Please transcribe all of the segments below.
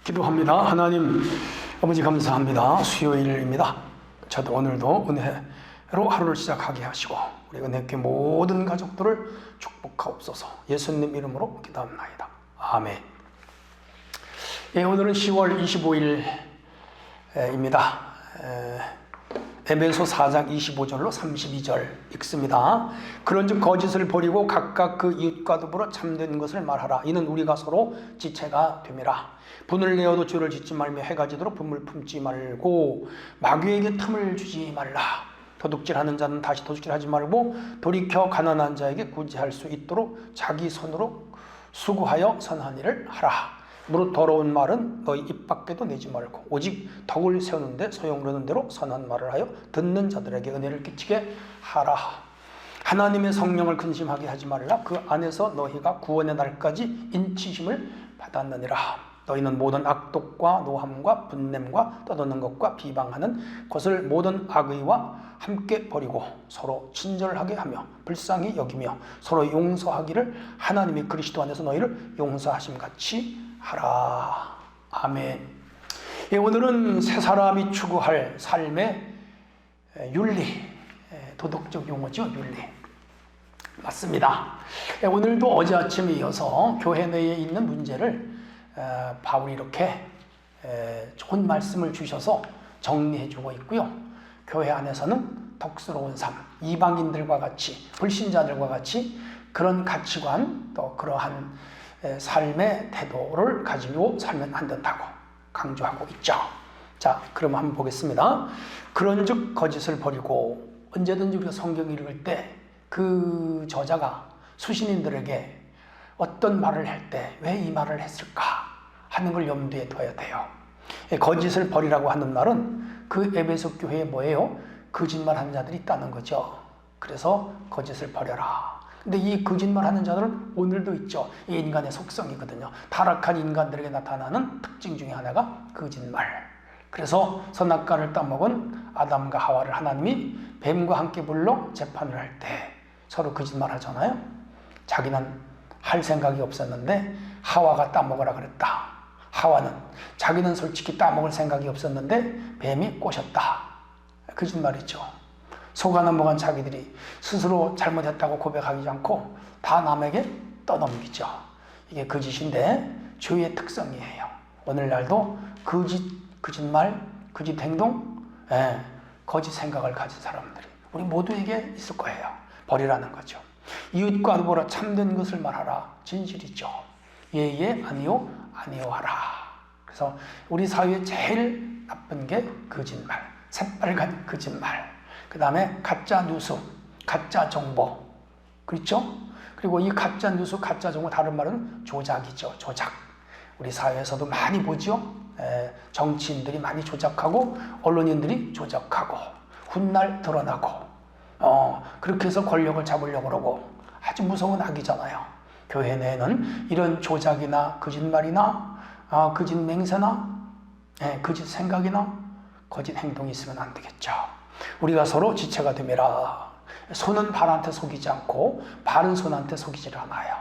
기도합니다. 하나님 아버지 감사합니다. 수요일입니다. 저도 오늘도 은혜로 하루를 시작하게 하시고 우리 은혜교회 모든 가족들을 축복하옵소서. 예수님 이름으로 기도합나이다. 아멘. 예, 오늘은 10월 25일입니다. 에베소 4장 25절로 32절 읽습니다. 그런즉 거짓을 버리고 각각 그 이웃과 더불어 참된 것을 말하라. 이는 우리가 서로 지체가 됨이라. 분을 내어도 죄를 짓지 말며 해가 지도록 분을 품지 말고 마귀에게 틈을 주지 말라. 도둑질하는 자는 다시 도둑질하지 말고 돌이켜 가난한 자에게 구제할 수 있도록 자기 손으로 수고하여 선한 일을 하라. 무릇 더러운 말은 너희 입 밖에도 내지 말고 오직 덕을 세우는데 소용르는 대로 선한 말을 하여 듣는 자들에게 은혜를 끼치게 하라. 하나님의 성령을 근심하게 하지 말라. 그 안에서 너희가 구원의 날까지 인치심을 받았느니라. 너희는 모든 악독과 노함과 분냄과 떠드는 것과 비방하는 것을 모든 악의와 함께 버리고 서로 친절하게 하며 불쌍히 여기며 서로 용서하기를 하나님이 그리스도 안에서 너희를 용서하심 같이 하라. 아멘. 예, 오늘은 새 사람이 추구할 삶의 윤리, 도덕적 용어죠. 윤리. 맞습니다. 예, 오늘도 어제 아침에 이어서 교회 내에 있는 문제를 바울이 이렇게 좋은 말씀을 주셔서 정리해주고 있고요. 교회 안에서는 덕스러운 삶, 이방인들과 같이, 불신자들과 같이 그런 가치관, 또 그러한 삶의 태도를 가지고 살면 안 된다고 강조하고 있죠. 자, 그럼 한번 보겠습니다. 그런즉 거짓을 버리고, 언제든지 우리가 성경 읽을 때 그 저자가 수신인들에게 어떤 말을 할 때 왜 이 말을 했을까 하는 걸 염두에 둬야 돼요. 거짓을 버리라고 하는 말은 그 에베소 교회에 뭐예요? 거짓말하는 자들이 있다는 거죠. 그래서 거짓을 버려라. 근데 이 거짓말하는 자들은 오늘도 있죠. 이 인간의 속성이거든요. 타락한 인간들에게 나타나는 특징 중에 하나가 거짓말. 그래서 선악과를 따먹은 아담과 하와를 하나님이 뱀과 함께 불러 재판을 할 때 서로 거짓말 하잖아요. 자기는 할 생각이 없었는데 하와가 따먹으라 그랬다. 하와는 자기는 솔직히 따먹을 생각이 없었는데 뱀이 꼬셨다. 거짓말이죠. 속아 넘어간 자기들이 스스로 잘못했다고 고백하지 않고 다 남에게 떠넘기죠. 이게 거짓인데 죄의 특성이에요. 오늘날도 거짓말, 거짓 행동, 거짓 생각을 가진 사람들이 우리 모두에게 있을 거예요. 버리라는 거죠. 이웃과 더불어 참된 것을 말하라. 진실이죠. 예예 아니요 아니요 하라. 그래서 우리 사회에 제일 나쁜 게 거짓말, 새빨간 거짓말. 그 다음에 가짜 뉴스, 가짜 정보. 그렇죠? 그리고 이 가짜 뉴스, 가짜 정보 다른 말은 조작이죠. 조작. 우리 사회에서도 많이 보죠. 정치인들이 많이 조작하고 언론인들이 조작하고 훗날 드러나고 그렇게 해서 권력을 잡으려고 그러고 아주 무서운 악이잖아요. 교회 내에는 이런 조작이나 거짓말이나 거짓 맹세나 거짓 생각이나 거짓 행동이 있으면 안 되겠죠. 우리가 서로 지체가 됨이라. 손은 발한테 속이지 않고 발은 손한테 속이질 않아요.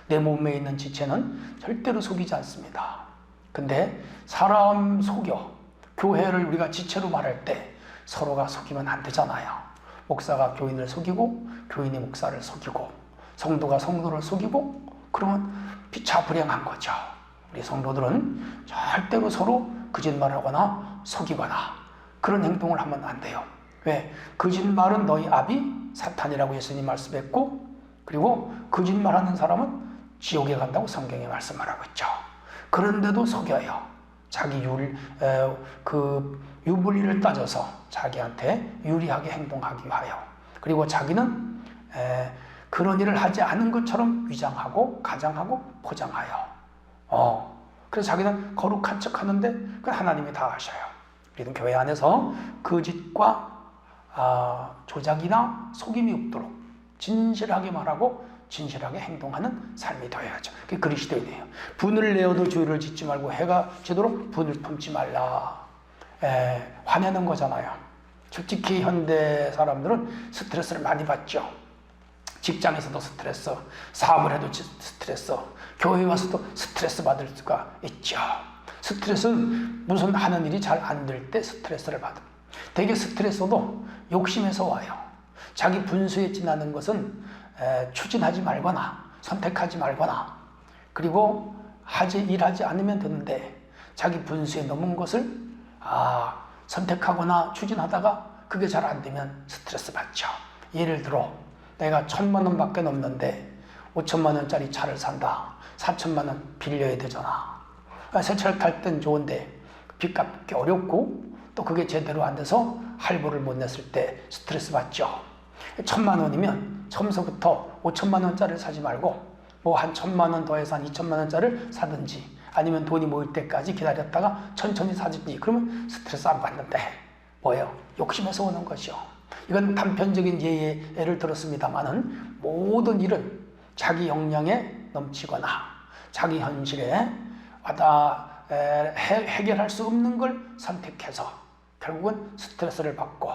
내 몸에 있는 지체는 절대로 속이지 않습니다. 근데 사람 속여, 교회를 우리가 지체로 말할 때 서로가 속이면 안 되잖아요. 목사가 교인을 속이고 교인이 목사를 속이고 성도가 성도를 속이고 그러면 비차불행한 거죠. 우리 성도들은 절대로 서로 거짓말을 하거나 속이거나 그런 행동을 하면 안 돼요. 왜? 거짓말은 너희 아비 사탄이라고 예수님 말씀했고, 그리고 거짓말하는 사람은 지옥에 간다고 성경에 말씀하라고 했죠. 그런데도 속여요. 자기 유불리를 따져서 자기한테 유리하게 행동하기 위하여. 그리고 자기는 그런 일을 하지 않은 것처럼 위장하고 가장하고 포장하여. 그래서 자기는 거룩한 척 하는데 그건 하나님이 다 하셔요. 우리는 교회 안에서 거짓과 조작이나 속임이 없도록 진실하게 말하고 진실하게 행동하는 삶이 되어야죠. 그게 그리스도인이에요. 분을 내어도 죄를 짓지 말고 해가 지도록 분을 품지 말라. 화내는 거잖아요. 솔직히 현대 사람들은 스트레스를 많이 받죠. 직장에서도 스트레스, 사업을 해도 스트레스, 교회 와서도 스트레스 받을 수가 있죠. 스트레스는 무슨 하는 일이 잘 안 될 때 스트레스를 받음. 되게 스트레스도 욕심에서 와요. 자기 분수에 지나는 것은 추진하지 말거나 선택하지 말거나, 그리고 일하지 않으면 되는데 자기 분수에 넘은 것을 선택하거나 추진하다가 그게 잘 안 되면 스트레스 받죠. 예를 들어 내가 1,000만 원밖에 없는데 5천만 원짜리 차를 산다. 4천만 원 빌려야 되잖아. 새 차를 탈 땐 좋은데 빚 갚기 어렵고 또 그게 제대로 안 돼서 할부를 못 냈을 때 스트레스 받죠. 1,000만 원이면 처음서부터 5천만 원짜리를 사지 말고 뭐 한 1,000만 원 더해서 한 2천만 원짜리를 사든지, 아니면 돈이 모일 때까지 기다렸다가 천천히 사든지, 그러면 스트레스 안 받는데 뭐예요? 욕심에서 오는 것이요. 이건 단편적인 예를 들었습니다만은 모든 일은 자기 역량에 넘치거나 자기 현실에 해결할 수 없는 걸 선택해서 결국은 스트레스를 받고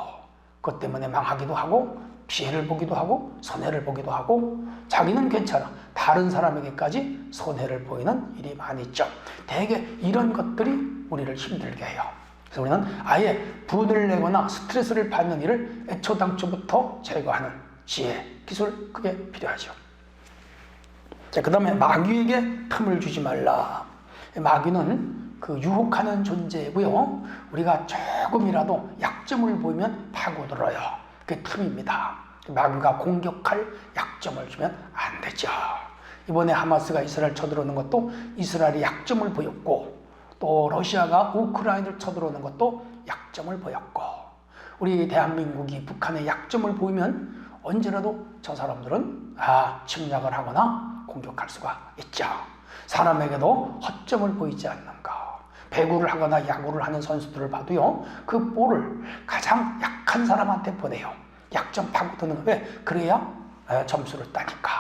그것 때문에 망하기도 하고 피해를 보기도 하고 손해를 보기도 하고, 자기는 괜찮아 다른 사람에게까지 손해를 보이는 일이 많이 있죠. 대개 이런 것들이 우리를 힘들게 해요. 그래서 우리는 아예 분을 내거나 스트레스를 받는 일을 애초당초부터 제거하는 지혜, 기술, 그게 필요하죠. 자, 그 다음에 마귀에게 틈을 주지 말라. 마귀는 그 유혹하는 존재고요. 우리가 조금이라도 약점을 보이면 파고들어요. 그게 틈입니다. 마귀가 공격할 약점을 주면 안 되죠. 이번에 하마스가 이스라엘 쳐들어오는 것도 이스라엘이 약점을 보였고, 또 러시아가 우크라이나를 쳐들어오는 것도 약점을 보였고, 우리 대한민국이 북한의 약점을 보이면 언제라도 저 사람들은 침략을 하거나 공격할 수가 있죠. 사람에게도 허점을 보이지 않는 거. 배구를 하거나 야구를 하는 선수들을 봐도요, 그 볼을 가장 약한 사람한테 보내요. 약점 파고드는 거. 왜? 그래야 점수를 따니까.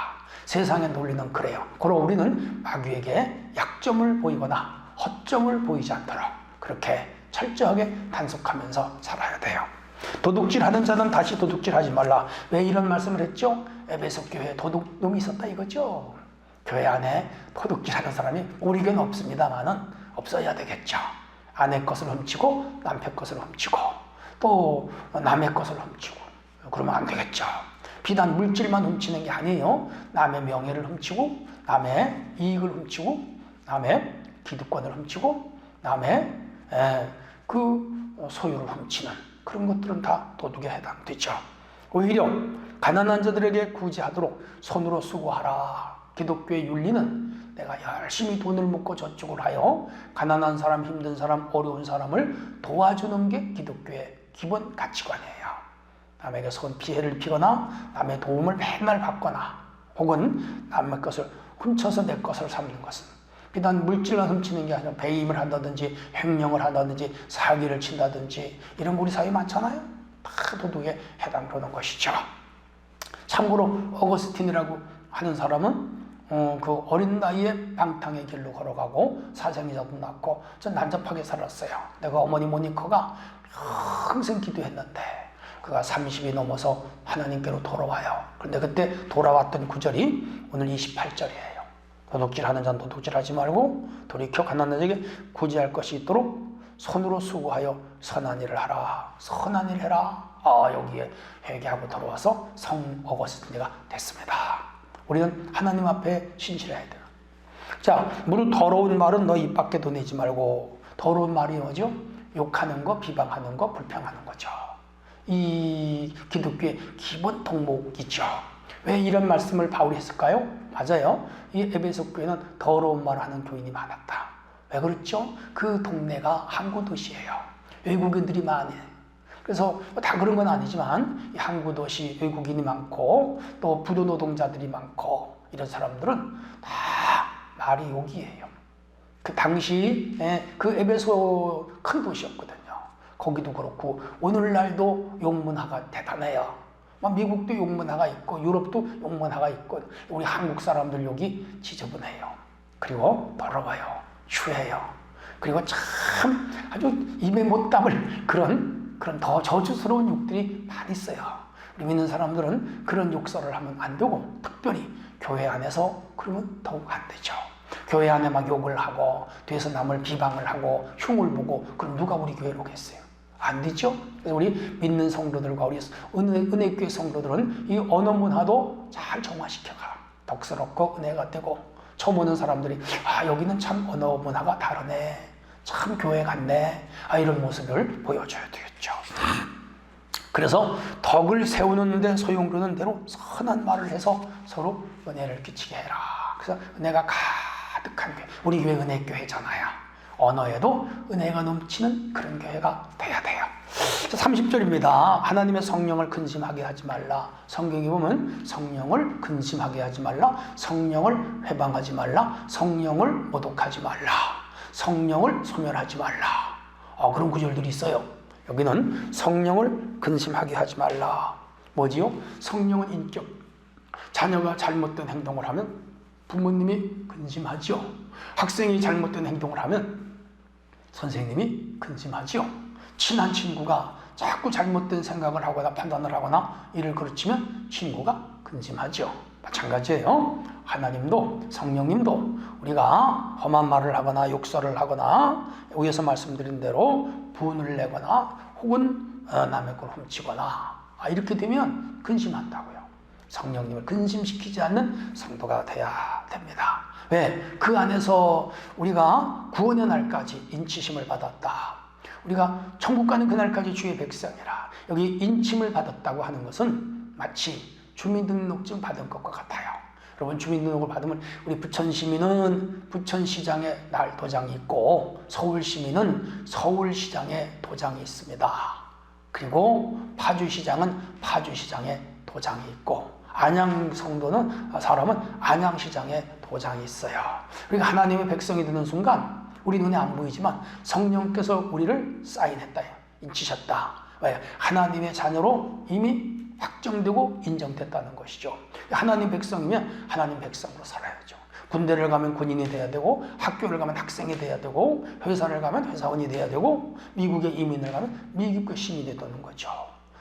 세상의 논리는 그래요. 그럼 우리는 마귀에게 약점을 보이거나 허점을 보이지 않도록 그렇게 철저하게 단속하면서 살아야 돼요. 도둑질하는 자는 다시 도둑질하지 말라. 왜 이런 말씀을 했죠? 에베소 교회에 도둑놈이 있었다 이거죠. 교회 안에 도둑질하는 사람이 우리 교회는 없습니다만은 없어야 되겠죠. 아내 것을 훔치고 남편 것을 훔치고 또 남의 것을 훔치고 그러면 안 되겠죠. 비단 물질만 훔치는 게 아니에요. 남의 명예를 훔치고 남의 이익을 훔치고 남의 기득권을 훔치고 남의 그 소유를 훔치는 그런 것들은 다 도둑에 해당되죠. 오히려 가난한 자들에게 구제하도록 손으로 수고하라. 기독교의 윤리는 내가 열심히 돈을 모고 저축을 하여 가난한 사람, 힘든 사람, 어려운 사람을 도와주는 게 기독교의 기본 가치관이에요. 남에게 피해를 피거나 남의 도움을 맨날 받거나 혹은 남의 것을 훔쳐서 내 것을 삼는 것은 비단 물질만 훔치는 게 아니라 배임을 한다든지 횡령을 한다든지 사기를 친다든지 이런 거 우리 사회에 많잖아요. 다 도둑에 해당되는 것이죠. 참고로 어거스틴이라고 하는 사람은 그 어린 나이에 방탕의 길로 걸어가고 사생이자도 낳고 전 난잡하게 살았어요. 내가 어머니 모니커가 평생 기도했는데 그가 30이 넘어서 하나님께로 돌아와요. 그런데 그때 돌아왔던 구절이 오늘 28절이에요. 도둑질하는 자는 도둑질하지 말고 돌이켜 가난한 자에게 구제할 것이 있도록 손으로 수고하여 선한 일을 하라. 선한 일 해라. 여기에 회개하고 돌아와서 성 어거스틴이가 됐습니다. 우리는 하나님 앞에 신실해야 돼요. 자, 무릇 더러운 말은 너 입 밖에도 내지 말고. 더러운 말이 뭐죠? 욕하는 거, 비방하는 거, 불평하는 거죠. 이 기독교의 기본 덕목이죠. 왜 이런 말씀을 바울이 했을까요? 맞아요. 이 에베소 교회는 더러운 말을 하는 교인이 많았다. 왜 그렇죠? 그 동네가 항구 도시예요. 외국인들이 많이. 그래서 다 그런 건 아니지만 이 항구 도시 외국인이 많고 또 부도 노동자들이 많고 이런 사람들은 다 말이 욕이에요. 그 당시 그 에베소 큰 도시였거든요. 거기도 그렇고 오늘날도 욕문화가 대단해요. 미국도 욕문화가 있고 유럽도 욕문화가 있고 우리 한국 사람들 욕이 지저분해요. 그리고 더러워요. 추해요. 그리고 참 아주 입에 못 담을 그런 더 저주스러운 욕들이 많이 있어요. 우리 믿는 사람들은 그런 욕설을 하면 안 되고 특별히 교회 안에서 그러면 더욱 안 되죠. 교회 안에 막 욕을 하고 뒤에서 남을 비방을 하고 흉을 보고 그럼 누가 우리 교회로 오겠어요? 안 되죠? 그래서 우리 믿는 성도들과 우리 은혜교회 성도들은 이 언어 문화도 잘 정화시켜가. 덕스럽고 은혜가 되고 처음 오는 사람들이 여기는 참 언어 문화가 다르네. 참 교회 같네. 이런 모습을 보여줘야 되겠죠. 그래서 덕을 세우는 데 소용도는 대로 선한 말을 해서 서로 은혜를 끼치게 해라. 그래서 은혜가 가득한 교회. 우리 교회 은혜교회잖아요. 언어에도 은혜가 넘치는 그런 교회가 돼야 돼요. 30절입니다. 하나님의 성령을 근심하게 하지 말라. 성경에 보면 성령을 근심하게 하지 말라. 성령을 회방하지 말라. 성령을 모독하지 말라. 성령을 소멸하지 말라. 그런 구절들이 있어요. 여기는 성령을 근심하게 하지 말라. 뭐지요? 성령은 인격. 자녀가 잘못된 행동을 하면 부모님이 근심하죠. 학생이 잘못된 행동을 하면 선생님이 근심하죠. 친한 친구가 자꾸 잘못된 생각을 하거나 판단을 하거나 이를 그르치면 친구가 근심하죠. 마찬가지예요. 하나님도 성령님도 우리가 험한 말을 하거나 욕설을 하거나 위에서 말씀드린 대로 분을 내거나 혹은 남의 걸 훔치거나 이렇게 되면 근심한다고요. 성령님을 근심시키지 않는 성도가 돼야 됩니다. 왜? 그 안에서 우리가 구원의 날까지 인치심을 받았다. 우리가 천국 가는 그날까지 주의 백성이라. 여기 인침을 받았다고 하는 것은 마치 주민등록증 받은 것과 같아요. 여러분 주민등록을 받으면 우리 부천시민은 부천시장에 날 도장이 있고 서울시민은 서울시장에 도장이 있습니다. 그리고 파주시장은 파주시장에 도장이 있고 안양 성도는 사람은 안양시장에 도장이 있어요. 우리가 하나님의 백성이 되는 순간 우리 눈에 안 보이지만 성령께서 우리를 사인했다, 인치셨다. 왜? 하나님의 자녀로 이미 확정되고 인정됐다는 것이죠. 하나님 백성이면 하나님 백성으로 살아야죠. 군대를 가면 군인이 돼야 되고 학교를 가면 학생이 돼야 되고 회사를 가면 회사원이 돼야 되고 미국에 이민을 가면 미국의 시민이 되는 거죠.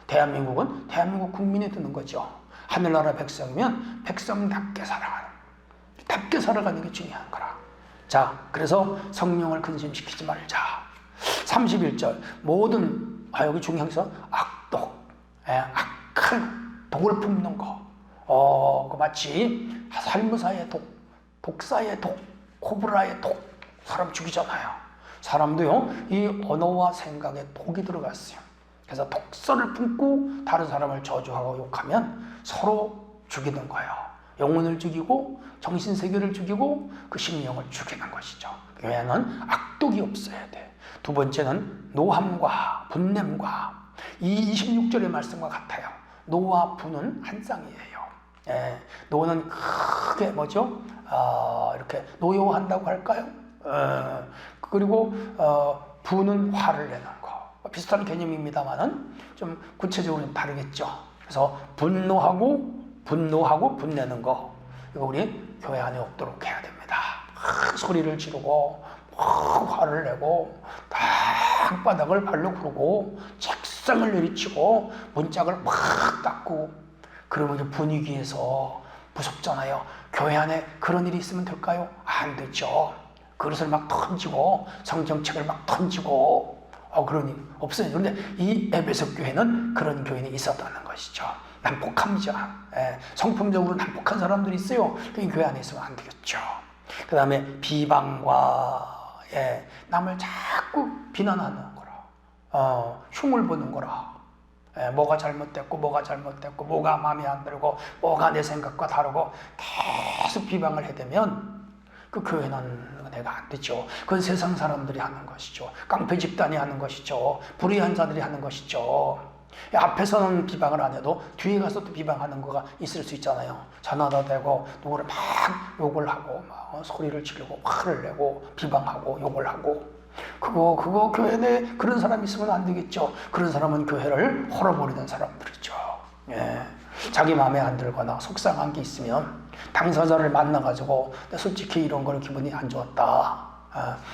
대한민국은 대한민국 국민이 되는 거죠. 하늘나라 백성이면 백성답게 살아가는 게 중요한 거라. 자, 그래서 성령을 근심시키지 말자. 31절 모든 여기 중형서 악독, 악한 독을 품는 거, 마치 살무사의 독, 독사의 독, 코브라의 독, 사람 죽이잖아요. 사람도요 이 언어와 생각에 독이 들어갔어요. 그래서 독서를 품고 다른 사람을 저주하고 욕하면 서로 죽이는 거예요. 영혼을 죽이고 정신세계를 죽이고 그 심령을 죽이는 것이죠. 교회는 악독이 없어야 돼. 두 번째는 노함과 분냄과 이 26절의 말씀과 같아요. 노와 분은 한 쌍이에요. 노는 크게 뭐죠? 이렇게 노여워한다고 할까요? 그리고 분은 화를 내는 거. 비슷한 개념입니다만은 좀 구체적으로 다르겠죠. 그래서 분노하고 분내는 거, 이거 우리 교회 안에 없도록 해야 됩니다. 소리를 지르고 화를 내고 땅바닥을 발로 구르고 책상을 내리치고 문짝을 막 닦고 그러면 이제 분위기에서 무섭잖아요. 교회 안에 그런 일이 있으면 될까요? 안 되죠. 그릇을 막 던지고 성경책을 막 던지고 그런 일 없어요. 그런데 이 에베소 교회는 그런 교인이 있었다는 것이죠. 난폭합니다. 성품적으로 난폭한 사람들이 있어요. 이 교회 안에 있으면 안 되겠죠. 그 다음에 비방과 남을 자꾸 비난하는 거라, 흉을 보는 거라, 뭐가 잘못됐고 뭐가 마음에 안 들고 뭐가 내 생각과 다르고 계속 비방을 해대면 그 교회는 은혜가 안 되죠. 그건 세상 사람들이 하는 것이죠. 깡패 집단이 하는 것이죠. 불의한 자들이 하는 것이죠. 앞에서는 비방을 안 해도 뒤에 가서 또 비방하는 거가 있을 수 있잖아요. 전화도 되고 누구를 막 욕을 하고 막 소리를 지르고 화를 내고 비방하고 욕을 하고 그거 교회 내에 그런 사람이 있으면 안 되겠죠. 그런 사람은 교회를 헐어버리는 사람들이죠. 자기 마음에 안 들거나 속상한 게 있으면 당사자를 만나가지고 솔직히 이런 거는 기분이 안 좋았다,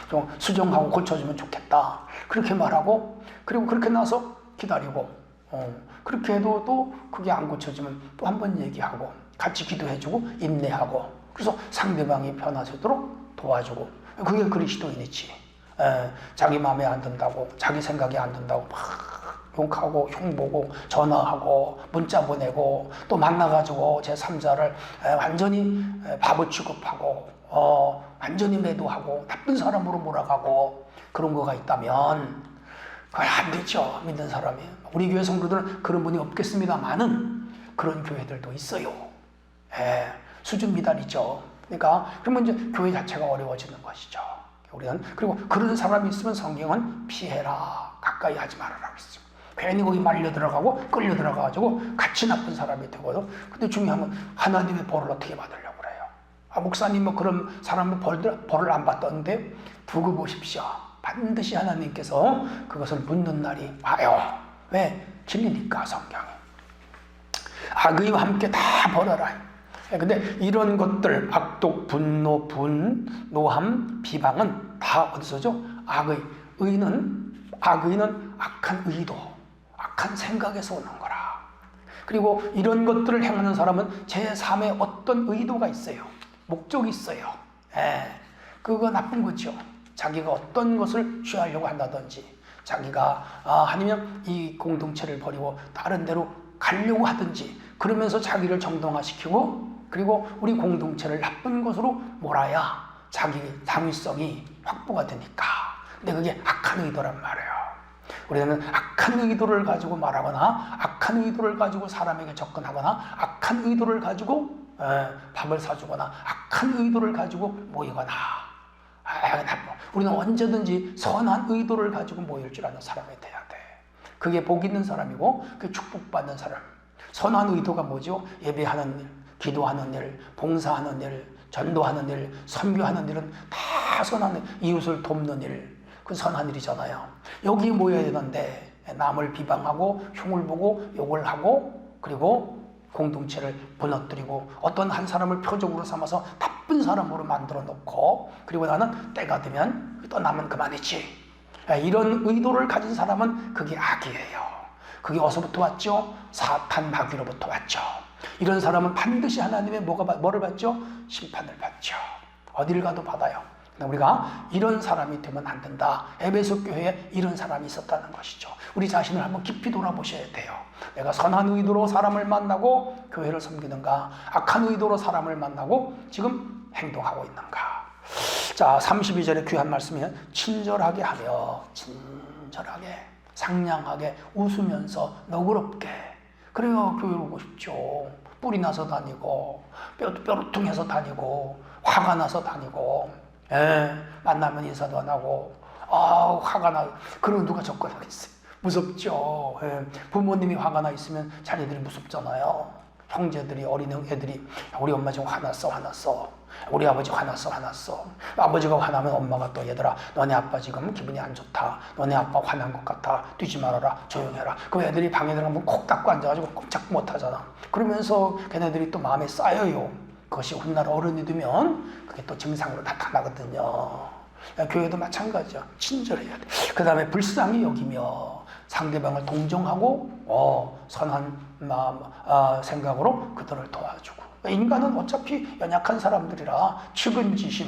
좀 수정하고 고쳐주면 좋겠다, 그렇게 말하고 그리고 그렇게 나서 기다리고 그렇게 해도 또 그게 안 고쳐지면 또 한 번 얘기하고 같이 기도해주고 인내하고 그래서 상대방이 변화되도록 도와주고, 그게 그리스도인이지. 자기 마음에 안 든다고, 자기 생각이 안 든다고 막 욕하고 흉보고 전화하고 문자 보내고 또 만나가지고 제3자를 완전히 바보 취급하고 완전히 매도하고 나쁜 사람으로 몰아가고 그런 거가 있다면 그건 안 되죠. 믿는 사람이. 우리 교회 성도들은 그런 분이 없겠습니다만은 그런 교회들도 있어요. 수준 미달이죠. 그러니까 그러면 이제 교회 자체가 어려워지는 것이죠. 우리는 그리고 그런 사람이 있으면 성경은 피해라, 가까이 하지 말아라 그랬어요. 괜히 거기 말려 들어가고 끌려 들어가가지고 같이 나쁜 사람이 되고요. 근데 중요한 건 하나님의 벌을 어떻게 받으려고 그래요? 목사님 뭐 그런 사람의 벌을 안 받던데 두고 보십시오. 반드시 하나님께서 그것을 묻는 날이 와요. 왜? 진리니까 성경이. 악의와 함께 다 벌어라. 근데 이런 것들, 악독, 분노, 노함, 비방은 다 어디서죠? 악의는 악한 의도, 악한 생각에서 오는 거라. 그리고 이런 것들을 행하는 사람은 제3의 어떤 의도가 있어요. 목적이 있어요. 그거 나쁜 거죠. 자기가 어떤 것을 취하려고 한다든지, 자기가 아니면 이 공동체를 버리고 다른 데로 가려고 하든지, 그러면서 자기를 정당화시키고, 그리고 우리 공동체를 나쁜 것으로 몰아야 자기 당위성이 확보가 되니까. 근데 그게 악한 의도란 말이에요. 우리는 악한 의도를 가지고 말하거나, 악한 의도를 가지고 사람에게 접근하거나, 악한 의도를 가지고 밥을 사주거나, 악한 의도를 가지고 모이거나. 우리는 언제든지 선한 의도를 가지고 모일 줄 아는 사람이 돼야 돼. 그게 복 있는 사람이고, 그게 축복받는 사람. 선한 의도가 뭐죠? 예배하는 일, 기도하는 일, 봉사하는 일, 전도하는 일, 선교하는 일은 다 선한 일, 이웃을 돕는 일, 그 선한 일이잖아요. 여기 모여야 되는데 남을 비방하고 흉을 보고 욕을 하고, 그리고 공동체를 무너뜨리고 어떤 한 사람을 표적으로 삼아서 나쁜 사람으로 만들어 놓고, 그리고 나는 때가 되면 또 남은 그만이지. 이런 의도를 가진 사람은 그게 악이에요. 그게 어디서부터 왔죠? 사탄 마귀로부터 왔죠. 이런 사람은 반드시 하나님의 뭐를 받죠? 심판을 받죠. 어디를 가도 받아요. 우리가 이런 사람이 되면 안 된다. 에베소 교회에 이런 사람이 있었다는 것이죠. 우리 자신을 한번 깊이 돌아보셔야 돼요. 내가 선한 의도로 사람을 만나고 교회를 섬기는가, 악한 의도로 사람을 만나고 지금 행동하고 있는가. 자, 32절의 귀한 말씀이면 친절하게 하며, 친절하게, 상냥하게, 웃으면서 너그럽게. 그래야 교회로 오고 싶죠. 뿔이 나서 다니고 뾰루퉁해서 다니고 화가 나서 다니고, 만나면 인사도 안 하고 화가 나. 그러면 누가 접근하겠어요? 무섭죠. 부모님이 화가 나 있으면 자녀들이 무섭잖아요. 형제들이, 어린 애들이 우리 엄마 지금 화났어. 우리 아버지 화났어. 아버지가 화나면 엄마가 또 얘들아, 너네 아빠 지금 기분이 안 좋다. 너네 아빠 화난 것 같아. 뛰지 말아라. 조용해라. 그럼 애들이 방에 들어가면 콕 닫고 앉아가지고 꼼짝 못 하잖아. 그러면서 걔네들이 또 마음에 쌓여요. 그것이 훗날 어른이 되면 그게 또 증상으로 나타나거든요. 교회도 마찬가지야. 친절해야 돼. 그 다음에 불쌍히 여기며 상대방을 동정하고 선한 마음, 생각으로 그들을 도와주고. 인간은 어차피 연약한 사람들이라 측은지심,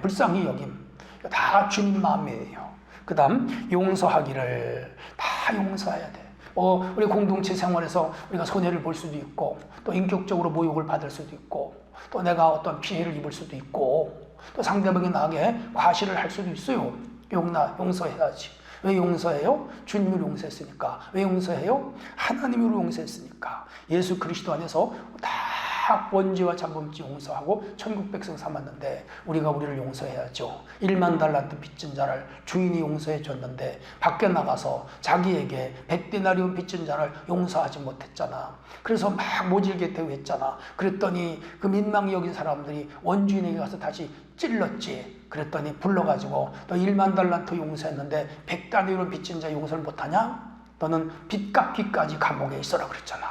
불쌍히 여김, 다 주님 마음이에요. 그 다음 용서하기를, 다 용서해야 돼. 우리 공동체 생활에서 우리가 손해를 볼 수도 있고, 또 인격적으로 모욕을 받을 수도 있고, 또 내가 어떤 피해를 입을 수도 있고, 또 상대방이 나에게 과시를 할 수도 있어요. 용서해야지. 왜 용서해요? 주님을 용서했으니까. 왜 용서해요? 하나님으로 용서했으니까. 예수 그리스도 안에서 다 원죄와 잠범죄 용서하고 천국 백성 삼았는데 우리가 우리를 용서해야죠. 1만 달란트 빚진 자를 주인이 용서해 줬는데 밖에 나가서 자기에게 100데나리온 빚진 자를 용서하지 못했잖아. 그래서 막 모질게 대우했잖아. 그랬더니 그 민망히 여긴 사람들이 원주인에게 가서 다시 찔렀지. 그랬더니 불러가지고 너 1만 달란트 용서했는데 100데나리온 빚진 자 용서를 못하냐? 너는 빚 갚기까지 감옥에 있어라 그랬잖아.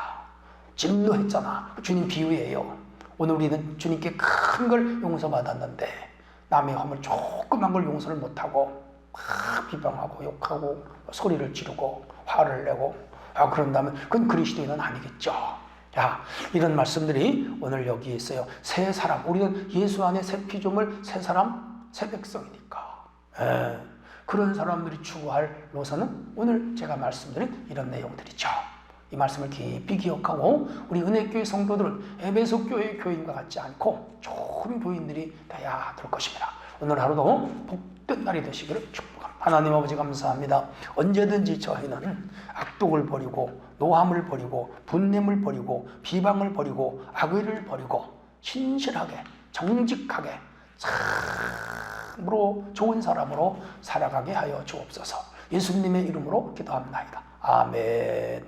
진노했잖아. 주님 비유예요. 오늘 우리는 주님께 큰 걸 용서받았는데 남의 허물 조그만 걸 용서를 못하고 막 비방하고 욕하고 소리를 지르고 화를 내고 그런다면 그건 그리스도인은 아니겠죠. 야, 이런 말씀들이 오늘 여기 있어요. 새 사람, 우리는 예수 안에 새 피조물, 새 사람, 새 백성이니까. 그런 사람들이 추구할 노선은 오늘 제가 말씀드린 이런 내용들이죠. 이 말씀을 깊이 기억하고 우리 은혜교회 성도들은 에베소 교회 교인과 같지 않고 좋은 교인들이 돼야 될 것입니다. 오늘 하루도 복된 날이 되시기를 축복합니다. 하나님 아버지 감사합니다. 언제든지 저희는 악독을 버리고 노함을 버리고 분냄을 버리고 비방을 버리고 악의를 버리고 신실하게 정직하게 참으로 좋은 사람으로 살아가게 하여 주옵소서. 예수님의 이름으로 기도합니다. 아멘.